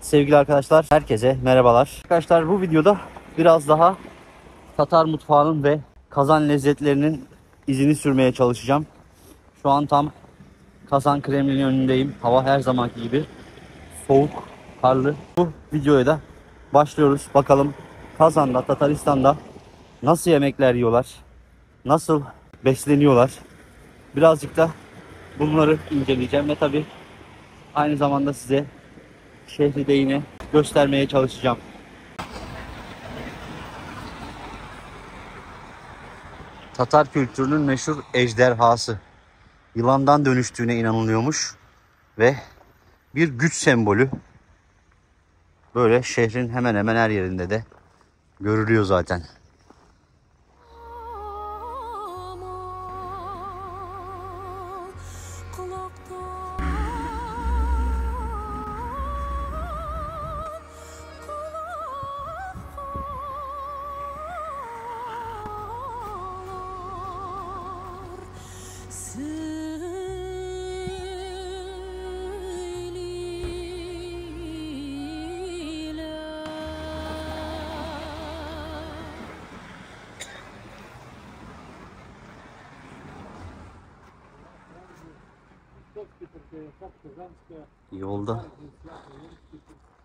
Sevgili arkadaşlar, herkese merhabalar. Arkadaşlar bu videoda biraz daha Tatar mutfağının ve Kazan lezzetlerinin izini sürmeye çalışacağım. Şu an tam Kazan Kremlin'in önündeyim. Hava her zamanki gibi soğuk, karlı. Bu videoya da başlıyoruz. Bakalım Kazan'da, Tataristan'da nasıl yemekler yiyorlar, nasıl besleniyorlar. Birazcık da bunları inceleyeceğim ve tabii aynı zamanda size şehri de yine göstermeye çalışacağım. Tatar kültürünün meşhur ejderhası. Yılandan dönüştüğüne inanılıyormuş ve bir güç sembolü. Böyle şehrin hemen hemen her yerinde de görülüyor zaten. Yolda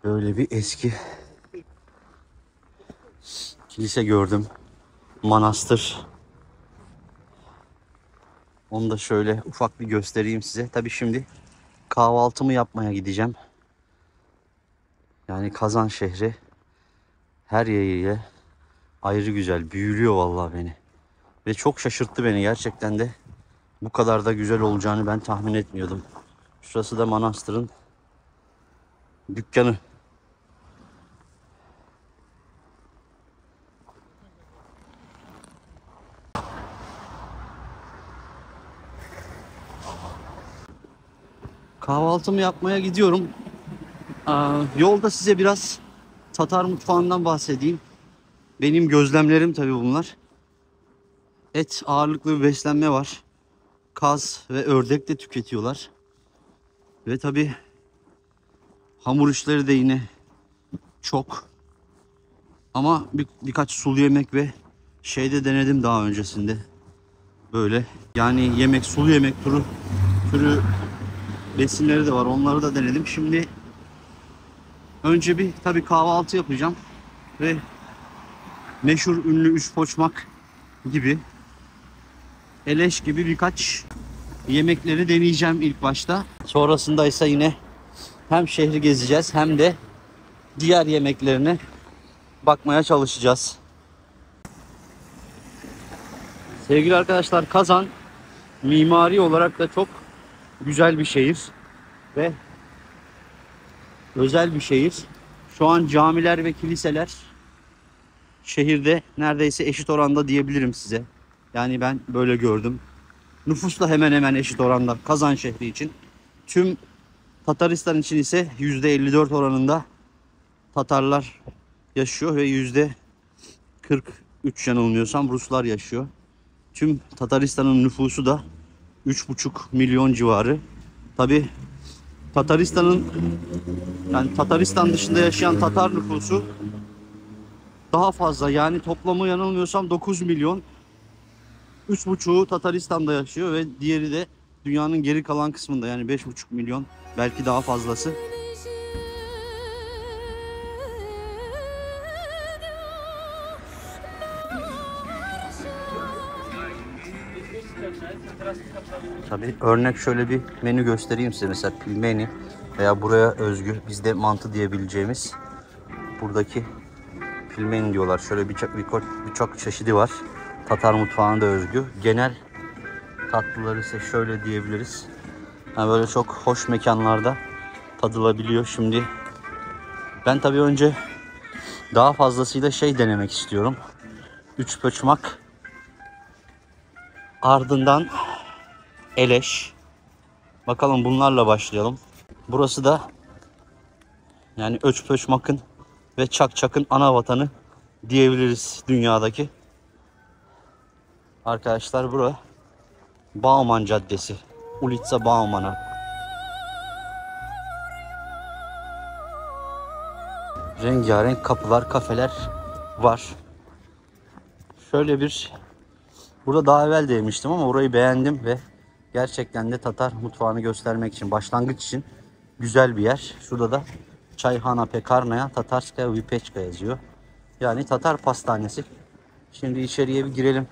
böyle bir eski kilise gördüm. Manastır. Onu da şöyle ufak bir göstereyim size. Tabii şimdi kahvaltımı yapmaya gideceğim. Yani Kazan şehri her yeriyle ayrı güzel. Büyülüyor vallahi beni. Ve çok şaşırttı beni gerçekten de. Bu kadar da güzel olacağını ben tahmin etmiyordum. Şurası da manastırın dükkanı. Kahvaltımı yapmaya gidiyorum. Yolda size biraz Tatar mutfağından bahsedeyim. Benim gözlemlerim tabii bunlar. Et ağırlıklı bir beslenme var. Kaz ve ördek de tüketiyorlar. Ve tabii hamur işleri de yine çok. Ama birkaç sulu yemek ve şey de denedim daha öncesinde. Böyle yani sulu yemek türü besinleri de var. Onları da denedim. Şimdi önce bir tabii kahvaltı yapacağım ve meşhur ünlü üçpoçmak gibi, eleş gibi birkaç yemekleri deneyeceğim ilk başta. Sonrasında ise yine hem şehri gezeceğiz hem de diğer yemeklerine bakmaya çalışacağız. Sevgili arkadaşlar, Kazan mimari olarak da çok güzel bir şehir ve özel bir şehir. Şu an camiler ve kiliseler şehirde neredeyse eşit oranda diyebilirim size. Yani ben böyle gördüm. Nüfus da hemen hemen eşit oranda Kazan şehri için. Tüm Tataristan için ise %54 oranında Tatarlar yaşıyor ve %43 yanılmıyorsam Ruslar yaşıyor. Tüm Tataristan'ın nüfusu da 3,5 milyon civarı. Tabi Tataristan dışında yaşayan Tatar nüfusu daha fazla. Yani toplamı yanılmıyorsam 9 milyon. 3,5'u Tataristan'da yaşıyor ve diğeri de dünyanın geri kalan kısmında, yani 5,5 milyon, belki daha fazlası. Tabii örnek şöyle bir menü göstereyim size. Mesela pilmeni veya buraya özgü, bizde mantı diyebileceğimiz buradaki pilmeni diyorlar. Şöyle birçok çeşidi var. Tatar mutfağına da özgü. Genel tatlıları ise şöyle diyebiliriz. Yani böyle çok hoş mekanlarda tadılabiliyor. Şimdi ben tabii önce daha fazlasıyla denemek istiyorum. Üçpoçmak. Ardından eleş. Bakalım, bunlarla başlayalım. Burası da yani üçpoçmakın ve çakçakın ana vatanı diyebiliriz dünyadaki. Arkadaşlar, bura Bauman Caddesi. Ulica Bauman'a. rengarenk kapılar, kafeler var. Şöyle bir, burada daha evvel de yemiştim ama orayı beğendim ve gerçekten de Tatar mutfağını göstermek için, başlangıç için güzel bir yer. Şurada da Çayhana Pekarnaya Tatarskaya Vipechka yazıyor. Yani Tatar pastanesi. Şimdi içeriye bir girelim.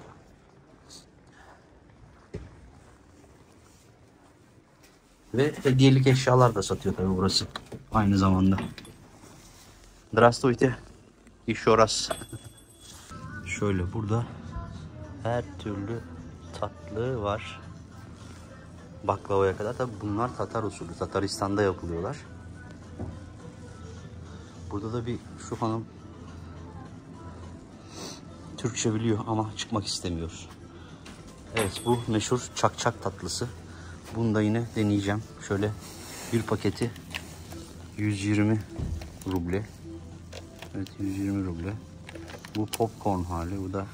Ve hediyelik eşyalar da satıyor tabii burası. Aynı zamanda. Здравствуйте. Еще раз. Şöyle burada her türlü tatlı var. Baklavaya kadar. Tabii bunlar Tatar usulü. Tataristan'da yapılıyorlar. Burada da bir şu hanım Türkçe biliyor ama çıkmak istemiyor. Evet, bu meşhur çakçak tatlısı. Bunu da yine deneyeceğim. Şöyle bir paketi 120 ruble. Evet, 120 ruble. Bu popcorn hali. Bu da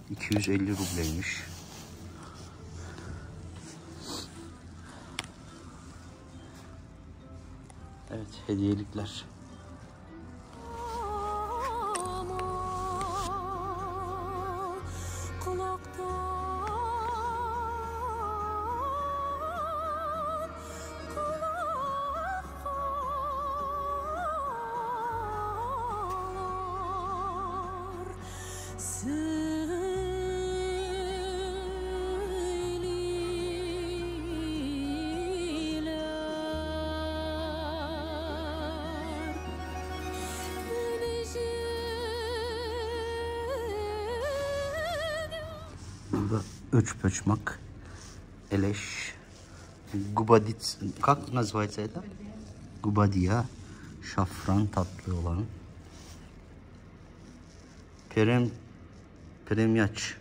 250 rubleymiş. Evet, hediyelikler. Burada öçpöçmak, eleş, gubadit, как называется это? Gubadiya, şafran tatlı olan. Premyaç,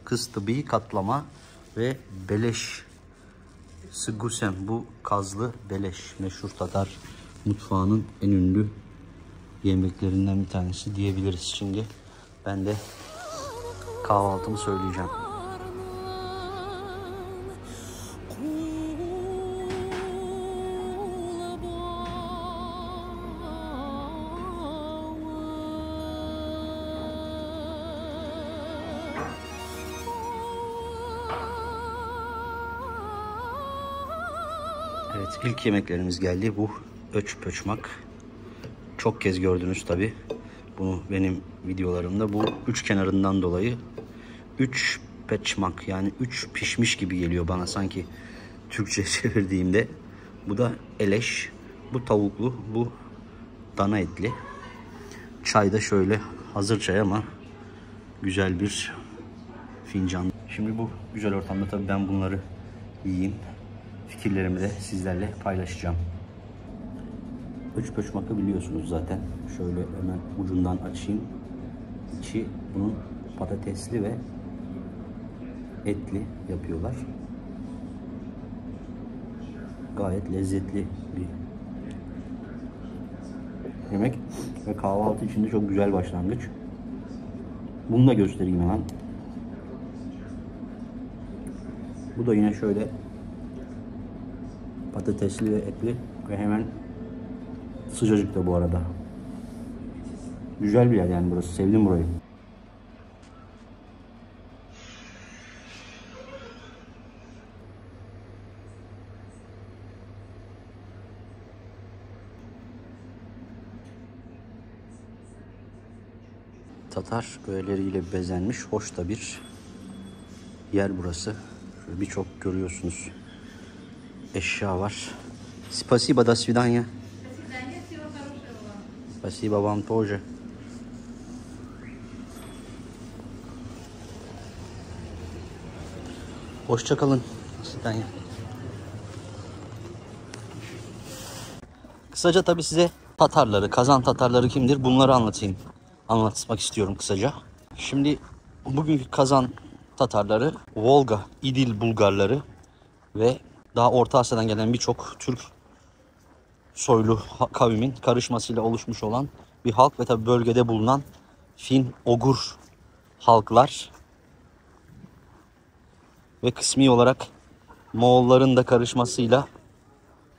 kıstıbi katlama ve beleş, sıgusem, bu kazlı beleş. Meşhur Tatar mutfağının en ünlü yemeklerinden bir tanesi diyebiliriz. Şimdi ben de kahvaltımı söyleyeceğim. Evet, ilk yemeklerimiz geldi. Bu öçpöçmak. Çok kez gördünüz tabi. Bunu benim videolarımda. Bu üç kenarından dolayı üç peçmak, yani üç pişmiş gibi geliyor bana sanki Türkçe çevirdiğimde. Bu da eleş. Bu tavuklu. Bu dana etli. Çay da şöyle hazır çay ama güzel bir fincan. Şimdi bu güzel ortamda tabii ben bunları yiyeyim. Fikirlerimi de sizlerle paylaşacağım. Öçpöçmak'ı biliyorsunuz zaten. Şöyle hemen ucundan açayım. İçi bunun patatesli ve etli yapıyorlar. Gayet lezzetli bir yemek ve kahvaltı için de çok güzel başlangıç. Bunu da göstereyim hemen. Bu da yine şöyle patatesli ve etli ve hemen sıcacık da bu arada. Güzel bir yer yani burası. Sevdim burayı. Tatar öğeleriyle bezenmiş hoş da bir yer burası. Birçok görüyorsunuz eşya var. Спасибо, до свидания. Спасибо вам тоже. Hoşça kalın. Kısaca tabii size Tatarları, Kazan Tatarları kimdir bunları anlatmak istiyorum kısaca. Şimdi bugünkü Kazan Tatarları, Volga, İdil Bulgarları ve daha Orta Asya'dan gelen birçok Türk soylu kavimin karışmasıyla oluşmuş olan bir halk ve tabii bölgede bulunan Fin-Ogur halklar ve kısmi olarak Moğolların da karışmasıyla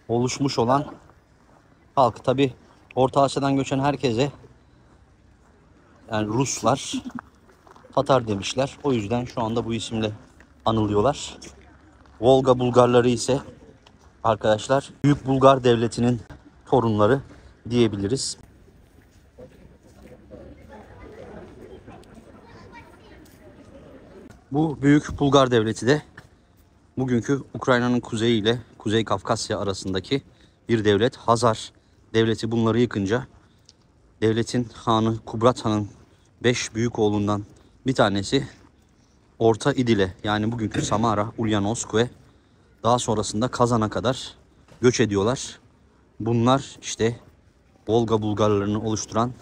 oluşmuş olan halk. Tabi Orta Asya'dan göçen herkese, yani Ruslar Tatar demişler. O yüzden şu anda bu isimle anılıyorlar. Volga Bulgarları ise arkadaşlar Büyük Bulgar Devleti'nin torunları diyebiliriz. Bu Büyük Bulgar Devleti de bugünkü Ukrayna'nın kuzeyi ile Kuzey Kafkasya arasındaki bir devlet. Hazar Devleti bunları yıkınca devletin hanı Kubrat Han'ın 5 büyük oğlundan bir tanesi Orta İdil'e, yani bugünkü Samara, Ulyanovsk ve daha sonrasında Kazan'a kadar göç ediyorlar. Bunlar işte Volga Bulgarlarını oluşturan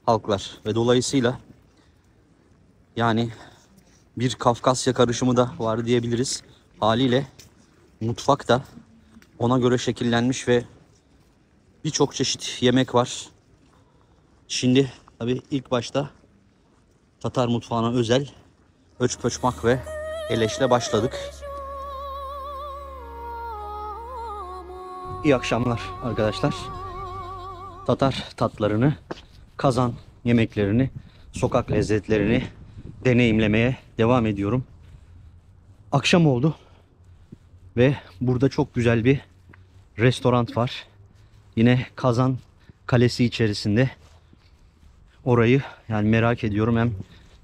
halklar ve dolayısıyla yani bir Kafkasya karışımı da var diyebiliriz. Haliyle mutfak da ona göre şekillenmiş ve birçok çeşit yemek var. Şimdi tabii ilk başta Tatar mutfağına özel öçpöçmak ve eleşle başladık. İyi akşamlar arkadaşlar. Tatar tatlarını, Kazan yemeklerini, sokak lezzetlerini deneyimlemeye devam ediyorum. Akşam oldu ve burada çok güzel bir restoran var. Yine Kazan Kalesi içerisinde. Orayı yani merak ediyorum, hem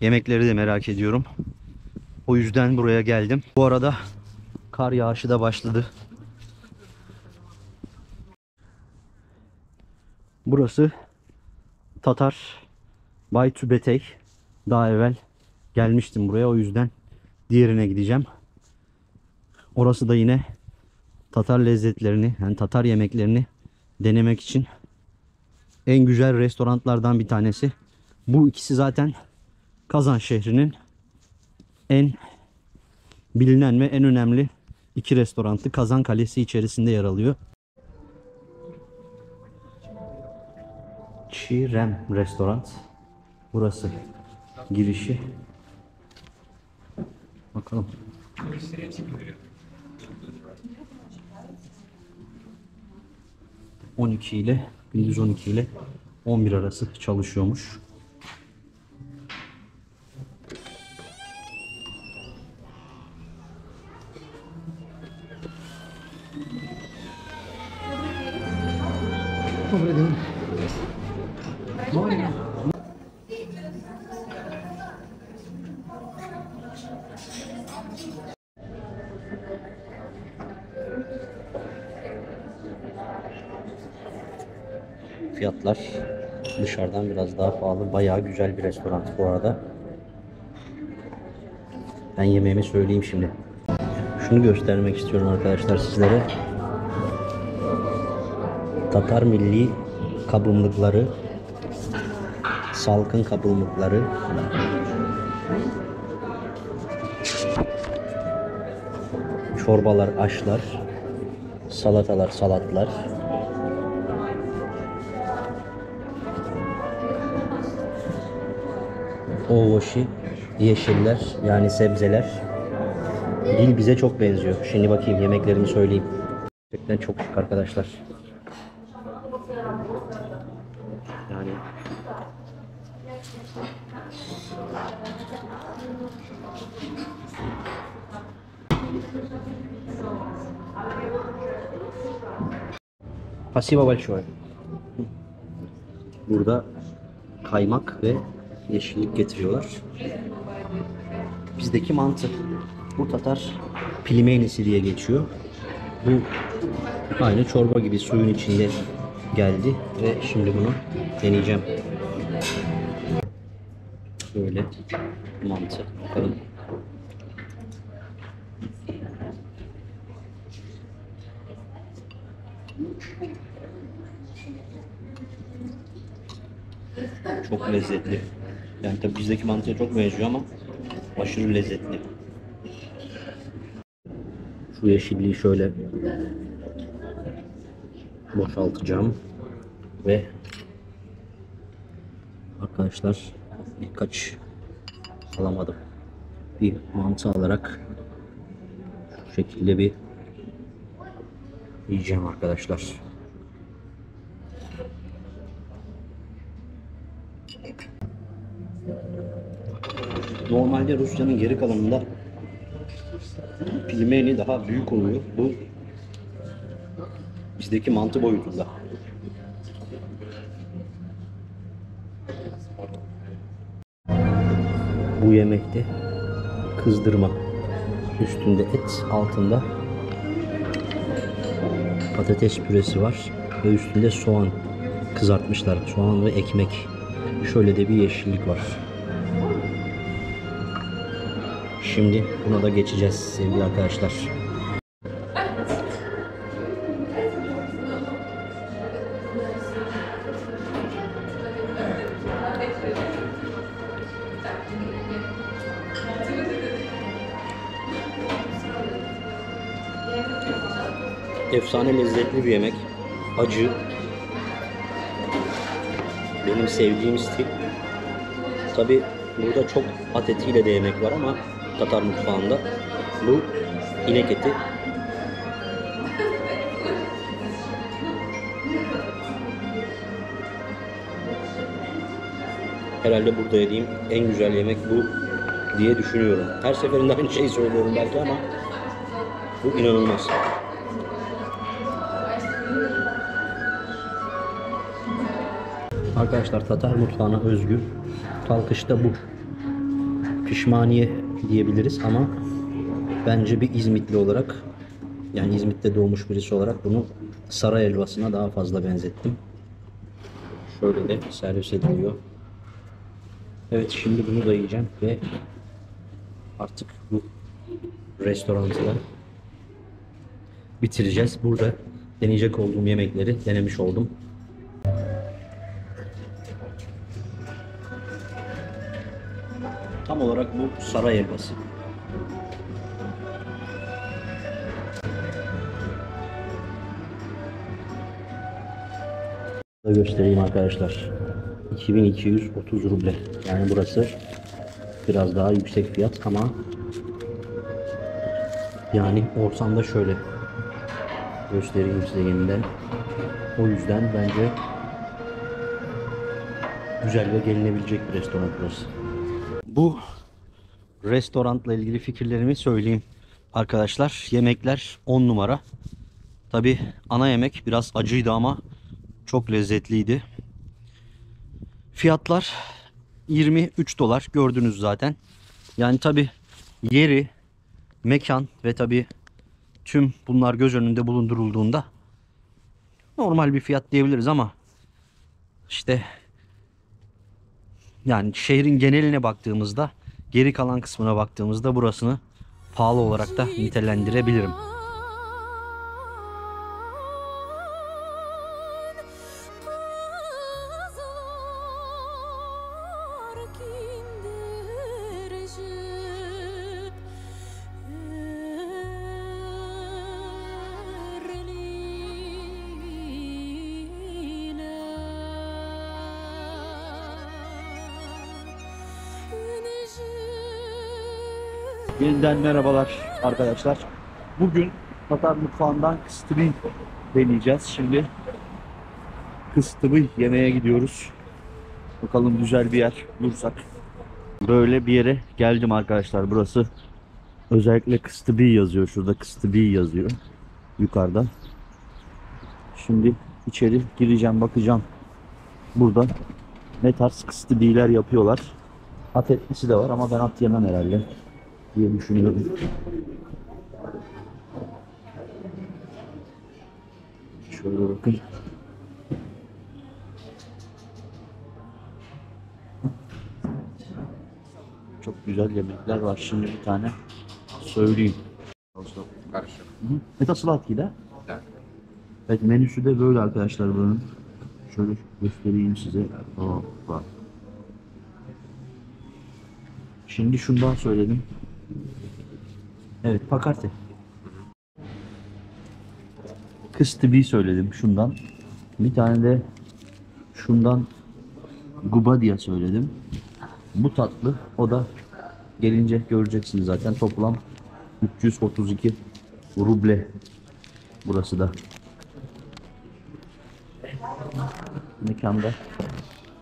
yemekleri de merak ediyorum. O yüzden buraya geldim. Bu arada kar yağışı da başladı. Burası Tatar Baytübetey. Daha evvel gelmiştim buraya, o yüzden diğerine gideceğim. Orası da yine Tatar lezzetlerini, yani Tatar yemeklerini denemek için en güzel restoranlardan bir tanesi. Bu ikisi zaten Kazan şehrinin en bilinen ve en önemli iki restoranı. Kazan Kalesi içerisinde yer alıyor. Çirem restoran. Burası girişi. Bakalım. 12 ile gündüz 12 ile 11 arası çalışıyormuş. Fiyatlar dışarıdan biraz daha pahalı. Bayağı güzel bir restoran bu arada. Ben yemeğimi söyleyeyim şimdi. Şunu göstermek istiyorum arkadaşlar sizlere. Tatar milli kabımlıkları, salkın kabımlıkları, çorbalar, aşlar, salatalar, salatlar. Ovoşi, yeşiller yani sebzeler. Dil bize çok benziyor. Şimdi bakayım yemeklerimi söyleyeyim. Gerçekten çok şık arkadaşlar. Yani Спасибо большое. Burada kaymak ve yeşillik getiriyorlar. Bizdeki mantı. Bu Tatar pilimenisi diye geçiyor. Bu aynı çorba gibi suyun içinde geldi ve şimdi bunu deneyeceğim. Böyle mantı. Bakalım. Çok lezzetli. Yani tabii bizdeki mantıya çok benziyor ama aşırı lezzetli. Şu yeşilliği şöyle boşaltacağım ve arkadaşlar birkaç alamadım. Bir mantı alarak şu şekilde bir yiyeceğim arkadaşlar. Normalde Rusya'nın geri kalanında pilmeni daha büyük oluyor. Bu bizdeki mantı boyutunda. Bu yemekte kızdırma. Üstünde et, altında patates püresi var ve üstünde soğan kızartmışlar. Soğan ve ekmek. Şöyle de bir yeşillik var. Şimdi buna da geçeceğiz sevgili arkadaşlar. Efsane lezzetli bir yemek. Acı. Benim sevdiğim stil. Tabi burada çok at etiyle de yemek var ama Tatar mutfağında bu inek eti. Herhalde burada yediğim en güzel yemek bu diye düşünüyorum. Her seferinde aynı şeyi söylüyorum belki ama bu inanılmaz. Arkadaşlar Tatar mutfağına özgü kalkışta bu. Pişmaniye diyebiliriz ama bence bir İzmitli olarak, yani İzmit'te doğmuş birisi olarak bunu saray helvasına daha fazla benzettim. Şöyle de servis ediliyor. Evet, şimdi bunu da yiyeceğim ve artık bu restoranı da bitireceğiz. Burada deneyecek olduğum yemekleri denemiş oldum. Tam olarak bu saray helvası. Göstereyim arkadaşlar. 2230 ruble. Yani burası biraz daha yüksek fiyat ama yani ortamda şöyle göstereyim size yeniden. O yüzden bence güzel ve gelinebilecek bir restoran burası. Bu restoranla ilgili fikirlerimi söyleyeyim arkadaşlar. Yemekler 10 numara. Tabi ana yemek biraz acıydı ama çok lezzetliydi. Fiyatlar 23 dolar gördünüz zaten. Yani tabi yeri, mekan ve tabi tüm bunlar göz önünde bulundurulduğunda normal bir fiyat diyebiliriz ama işte yani şehrin geneline baktığımızda, geri kalan kısmına baktığımızda burasını pahalı olarak da nitelendirebilirim. Yeniden merhabalar arkadaşlar. Bugün Tatar mutfağından kıstıbı deneyeceğiz. Şimdi kıstıbı yemeye gidiyoruz. Bakalım güzel bir yer bulursak. Böyle bir yere geldim arkadaşlar. Burası özellikle kıstıbı yazıyor. Şurada kıstıbı yazıyor. Yukarıda. Şimdi içeri gireceğim, bakacağım. Burada ne tarz kıstıbılar yapıyorlar. At etlisi de var ama ben at yemem herhalde diye düşünüyorum. Şöyle bakın. Çok güzel yemekler var. Şimdi bir tane söyleyeyim. Это сладкий, да? Да. Evet, menüsü de böyle arkadaşlar buranın. Şöyle göstereyim size. Bak. Şimdi şundan söyledim. Evet, pakarti. Kıstıbı söyledim şundan. Bir tane de şundan gubadia söyledim. Bu tatlı. O da gelince göreceksiniz zaten. Toplam 332 ruble. Burası da. mekanda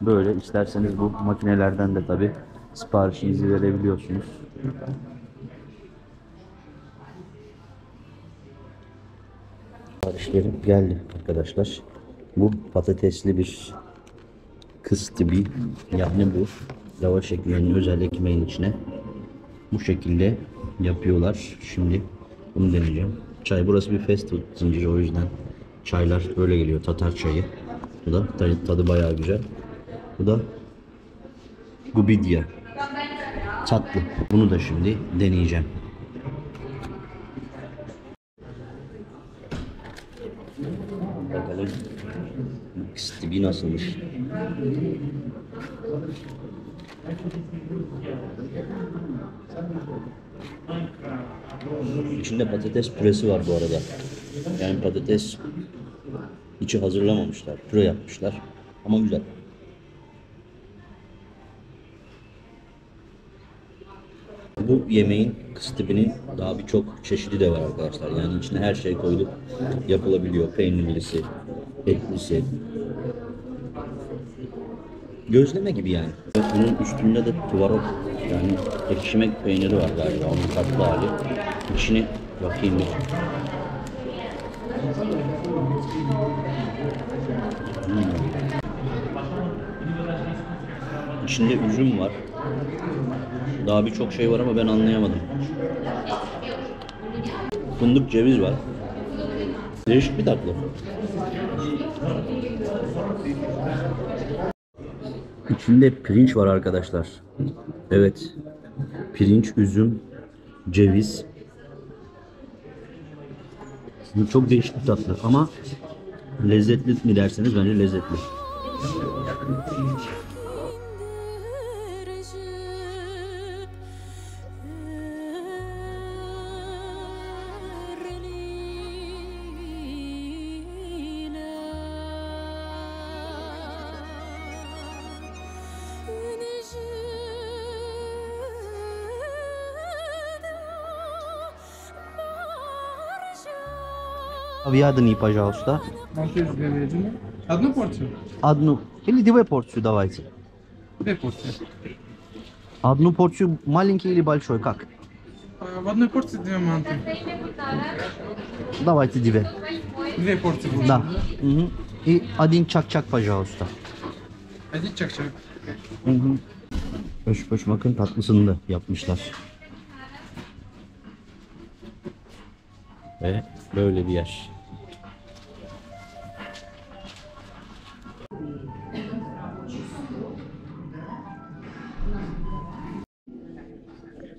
böyle. İsterseniz bu makinelerden de tabi siparişinizi verebiliyorsunuz. Siparişlerim geldi arkadaşlar. Bu patatesli bir kıstibi, yani bu lavaş ekmeğinin, özel ekmeğin içine bu şekilde yapıyorlar. Şimdi bunu deneyeceğim. Çay, burası bir fast food zinciri, o yüzden çaylar böyle geliyor. Tatar çayı. Bu da tadı bayağı güzel. Bu da gubidya. Tatlı. Bunu da şimdi deneyeceğim. Bakalım kıstibi nasılmış. İçinde patates püresi var bu arada. Yani patates içi hazırlamamışlar. Püre yapmışlar. Ama güzel. Bu yemeğin, kıstibinin daha birçok çeşidi de var arkadaşlar. Yani içine her şey koyulup yapılabiliyor. Peynirlisi, etlisi. Gözleme gibi yani. Bunun üstünde de tvarok, yani ekşimek peyniri var galiba, onun tatlı hali. İçine bakayım bir. İçinde üzüm var. Daha birçok şey var ama ben anlayamadım. Fındık, ceviz var. Değişik bir tatlı. İçinde pirinç var arkadaşlar. Evet. Pirinç, üzüm, ceviz. Bu çok değişik bir tatlı ama lezzetli mi derseniz bence lezzetli. Авиадный, пожалуйста. Молодец, говядина. Одну порцию? Одну или две порции давайте. Две порции. Одну порцию маленький или большой, как? В одной порции две манты. Давайте две. Две порции будет. Да. Угу. И один чак-чак, пожалуйста. Один чак-чак. Угу. Pöş bakın tatlısını da yapmışlar. Ve böyle bir yer.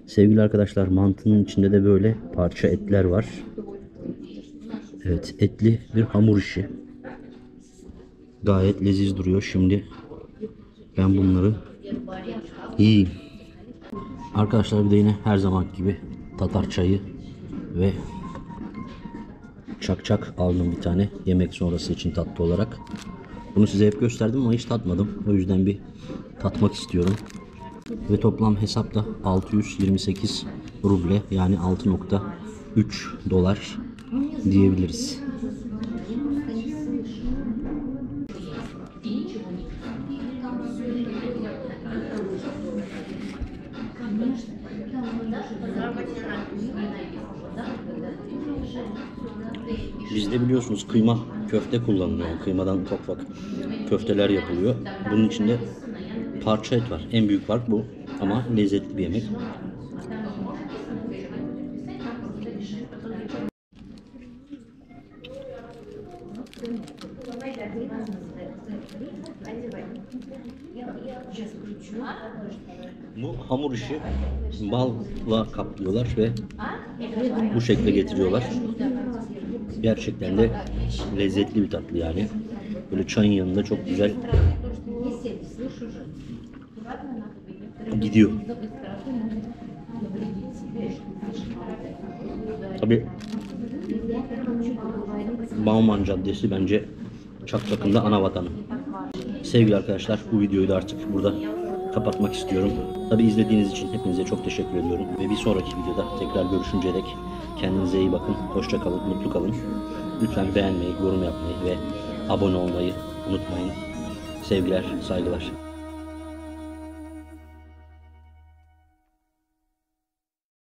Sevgili arkadaşlar, mantının içinde de böyle parça etler var. Evet, etli bir hamur işi. Gayet leziz duruyor. Şimdi ben bunları yiyeyim. Arkadaşlar bir de yine her zaman gibi Tatar çayı ve çak aldım bir tane yemek sonrası için tatlı olarak. Bunu size hep gösterdim ama hiç tatmadım. O yüzden bir tatmak istiyorum. Ve toplam hesapta 628 ruble, yani 6,3 dolar diyebiliriz. Bizde biliyorsunuz kıyma köfte kullanılıyor. Kıymadan ufak ufak köfteler yapılıyor. Bunun içinde parça et var. En büyük fark bu. Ama lezzetli bir yemek. Bu hamur işi balla kaplıyorlar ve bu şekle getiriyorlar. Gerçekten de lezzetli bir tatlı yani. Böyle çayın yanında çok güzel gidiyor. Tabii Bauman Caddesi bence Çakçak'ın da ana vatanı. Sevgili arkadaşlar, bu videoyu da artık burada kapatmak istiyorum. Tabii izlediğiniz için hepinize çok teşekkür ediyorum. Ve bir sonraki videoda tekrar görüşünceye dek kendinize iyi bakın. Hoşça kalın, mutlu kalın. Lütfen beğenmeyi, yorum yapmayı ve abone olmayı unutmayın. Sevgiler, saygılar.